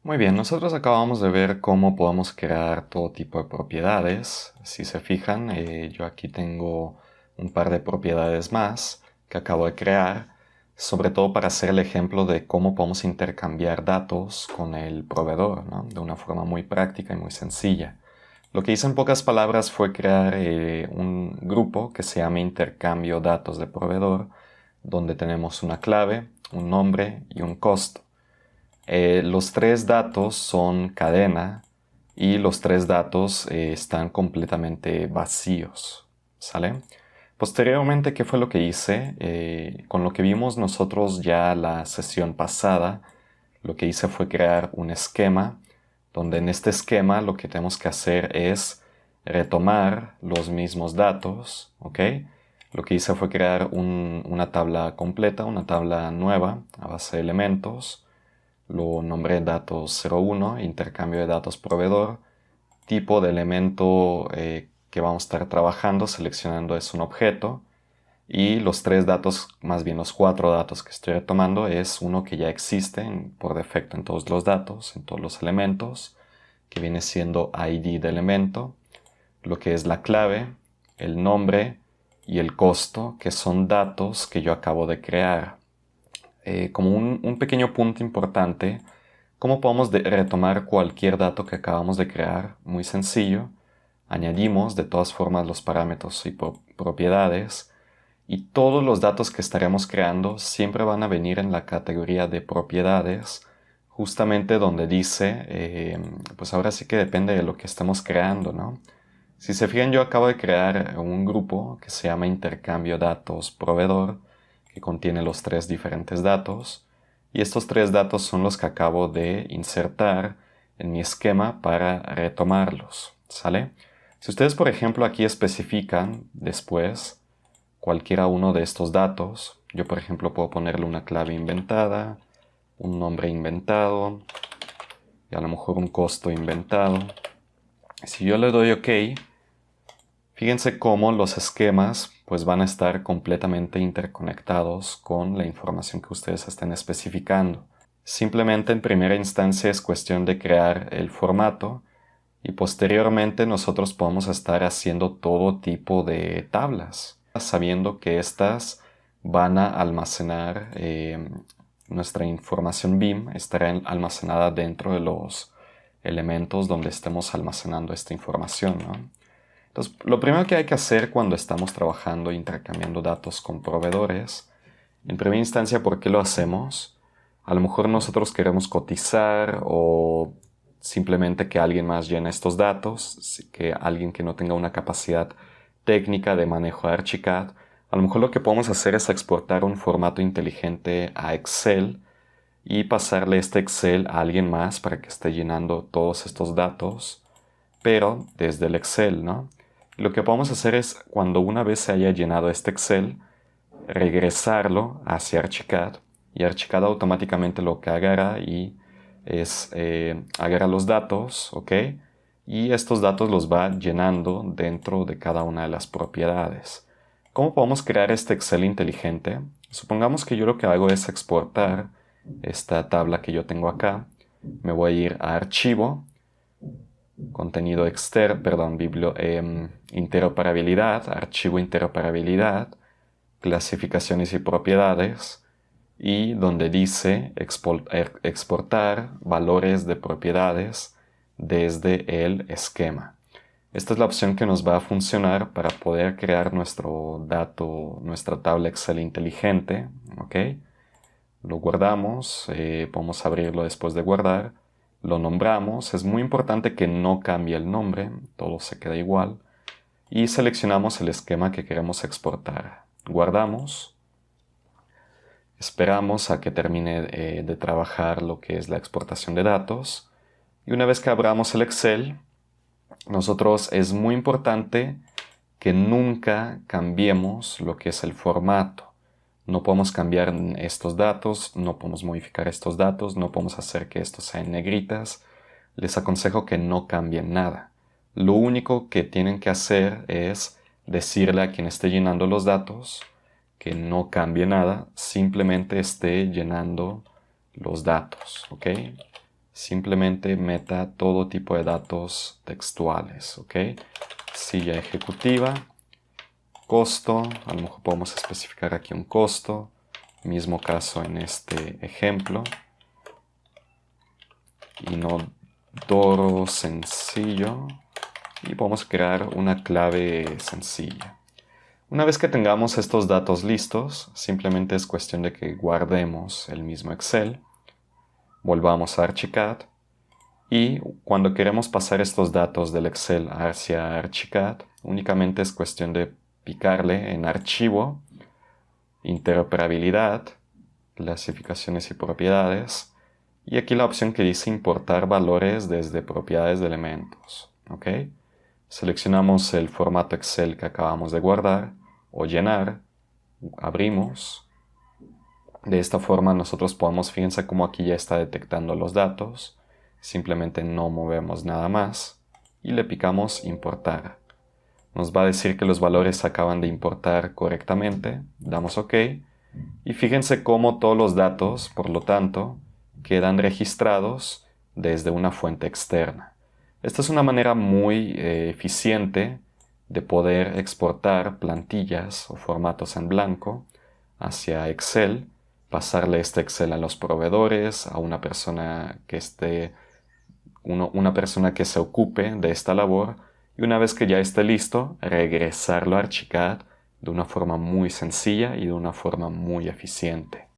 Muy bien, nosotros acabamos de ver cómo podemos crear todo tipo de propiedades. Si se fijan, yo aquí tengo un par de propiedades más que acabo de crear, sobre todo para hacer el ejemplo de cómo podemos intercambiar datos con el proveedor, ¿no? De una forma muy práctica y muy sencilla. Lo que hice en pocas palabras fue crear un grupo que se llama intercambio datos de proveedor, donde tenemos una clave, un nombre y un costo. Los tres datos son cadena y los tres datos están completamente vacíos, ¿sale? Posteriormente, ¿qué fue lo que hice? Con lo que vimos nosotros ya la sesión pasada, lo que hice fue crear un esquema, donde en este esquema lo que tenemos que hacer es retomar los mismos datos, ¿ok? Lo que hice fue crear una tabla completa, una tabla nueva a base de elementos. Lo nombré datos 01, intercambio de datos proveedor. Tipo de elemento que vamos a estar trabajando, seleccionando es un objeto. Y los tres datos, más bien los cuatro datos que estoy retomando, es uno que ya existe por defecto en todos los datos, en todos los elementos, que viene siendo ID de elemento, lo que es la clave, el nombre y el costo, que son datos que yo acabo de crear. Como un pequeño punto importante, ¿cómo podemos retomar cualquier dato que acabamos de crear? Muy sencillo. Añadimos de todas formas los parámetros y propiedades, y todos los datos que estaremos creando siempre van a venir en la categoría de propiedades, justamente donde dice, pues ahora sí que depende de lo que estemos creando, ¿no? Si se fijan, yo acabo de crear un grupo que se llama intercambio datos proveedor, que contiene los tres diferentes datos, y estos tres datos son los que acabo de insertar en mi esquema para retomarlos, ¿sale? Si ustedes, por ejemplo, aquí especifican después cualquiera uno de estos datos, yo por ejemplo puedo ponerle una clave inventada, un nombre inventado y a lo mejor un costo inventado. Si yo le doy OK, fíjense cómo los esquemas pues van a estar completamente interconectados con la información que ustedes estén especificando. Simplemente en primera instancia es cuestión de crear el formato y posteriormente nosotros podemos estar haciendo todo tipo de tablas, sabiendo que estas van a almacenar nuestra información BIM, estará almacenada dentro de los elementos donde estemos almacenando esta información, ¿no? Entonces, lo primero que hay que hacer cuando estamos trabajando e intercambiando datos con proveedores, en primera instancia, ¿por qué lo hacemos? A lo mejor nosotros queremos cotizar o simplemente que alguien más llene estos datos, que alguien que no tenga una capacidad técnica de manejo de Archicad. A lo mejor lo que podemos hacer es exportar un formato inteligente a Excel y pasarle este Excel a alguien más para que esté llenando todos estos datos, pero desde el Excel, ¿no? Lo que podemos hacer es, cuando una vez se haya llenado este Excel, regresarlo hacia Archicad, y Archicad automáticamente lo que agarra es agarra los datos, ¿ok? Y estos datos los va llenando dentro de cada una de las propiedades. ¿Cómo podemos crear este Excel inteligente? Supongamos que yo lo que hago es exportar esta tabla que yo tengo acá. Me voy a ir a Archivo, Contenido externo, perdón, interoperabilidad, Archivo interoperabilidad, Clasificaciones y propiedades, y donde dice exportar valores de propiedades desde el esquema. Esta es la opción que nos va a funcionar para poder crear nuestro dato, nuestra tabla Excel inteligente, ¿ok? Lo guardamos, podemos abrirlo después de guardar, lo nombramos, es muy importante que no cambie el nombre, todo se queda igual, y seleccionamos el esquema que queremos exportar. Guardamos, esperamos a que termine de trabajar lo que es la exportación de datos, y una vez que abramos el Excel, nosotros es muy importante que nunca cambiemos lo que es el formato. No podemos cambiar estos datos, no podemos modificar estos datos, no podemos hacer que estos sean negritas. Les aconsejo que no cambien nada. Lo único que tienen que hacer es decirle a quien esté llenando los datos que no cambie nada, simplemente esté llenando los datos, ¿ok? simplemente meta todo tipo de datos textuales, ¿ok? Silla ejecutiva, costo, a lo mejor podemos especificar aquí un costo, mismo caso en este ejemplo, inodoro sencillo, y podemos crear una clave sencilla. Una vez que tengamos estos datos listos, simplemente es cuestión de que guardemos el mismo Excel, volvamos a Archicad y cuando queremos pasar estos datos del Excel hacia Archicad, únicamente es cuestión de picarle en Archivo, Interoperabilidad, Clasificaciones y Propiedades, y aquí la opción que dice Importar valores desde Propiedades de elementos, ¿ok? Seleccionamos el formato Excel que acabamos de guardar o llenar, abrimos. De esta forma nosotros podemos, fíjense cómo aquí ya está detectando los datos, simplemente no movemos nada más y le picamos importar. Nos va a decir que los valores se acaban de importar correctamente, damos OK y fíjense cómo todos los datos, por lo tanto, quedan registrados desde una fuente externa. Esta es una manera muy eficiente de poder exportar plantillas o formatos en blanco hacia Excel, pasarle este Excel a los proveedores, a una persona que se ocupe de esta labor, y una vez que ya esté listo, regresarlo a Archicad de una forma muy sencilla y de una forma muy eficiente.